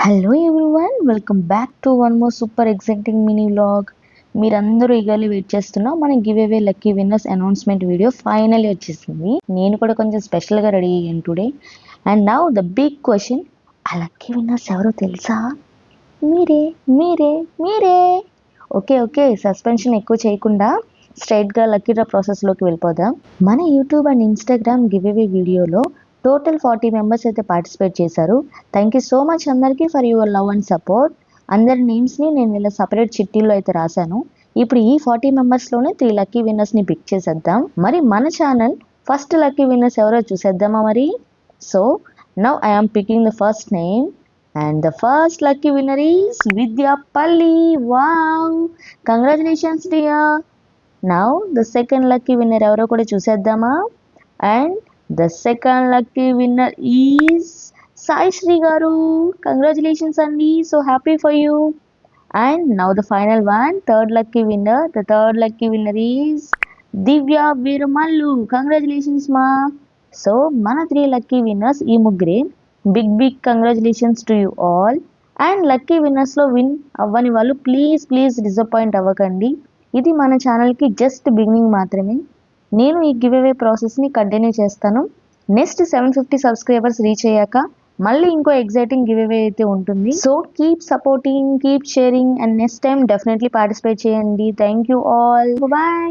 Hello everyone, welcome back to one more super exciting mini vlog. మీరందరూ eagerly wait చేస్తున్నా మన give away lucky winners announcement video finally వచ్చేసింది. నేను కూడా కొంచెం స్పెషల్గా రెడీ అయ్యాను today. And now the big question, ఆ లక్కీ విన్నర్స్ ఎవరో తెలుసా? మీరే మీరే మీరే ఓకే ఓకే, సస్పెన్షన్ ఎక్కువ చేయకుండా స్ట్రైట్గా లక్కీ డ్రా ప్రాసెస్లోకి వెళ్ళిపోదాం. మన YouTube and Instagram give away వీడియోలో టోటల్ 40 మెంబర్స్ అయితే పార్టిసిపేట్ చేశారు. థ్యాంక్ యూ సో మచ్ అందరికీ for your love and support. అందరి నేమ్స్ని నేను ఇలా సపరేట్ చిట్టీల్లో అయితే రాశాను. ఇప్పుడు ఈ 40 మెంబర్స్లోనే 3 లక్కీ విన్నర్స్ని పిక్ చేసేద్దాం. మరి మన ఛానల్ ఫస్ట్ లక్కీ విన్నర్స్ ఎవరో చూసేద్దామా మరి? So now I am picking the first name and the first lucky winner is Vidya Palli. Wow, congratulations dear. Now the second lucky winner evaro kuda chuseddama, and the second lucky winner is Sai Shri garu. Congratulations andi, so happy for you. And now the final one, third lucky winner. The third lucky winner is Divya Veeramallu. Congratulations ma. So mana 3 lucky winners ee muggre. Big congratulations to you all. And lucky విన్నర్స్లో win అవ్వని వాళ్ళు please disappoint అవ్వకండి. ఇది మన ఛానల్కి just beginning మాత్రమే. నేను ఈ గివ్ అవే ప్రాసెస్ని కంటిన్యూ చేస్తాను. నెక్స్ట్ 750 సబ్స్క్రైబర్స్ రీచ్ అయ్యాక మళ్ళీ ఇంకో ఎగ్జైటింగ్ గివ్ అవే అయితే ఉంటుంది. So keep supporting, keep sharing, and next time definitely participate చేయండి. Thank you all, bye.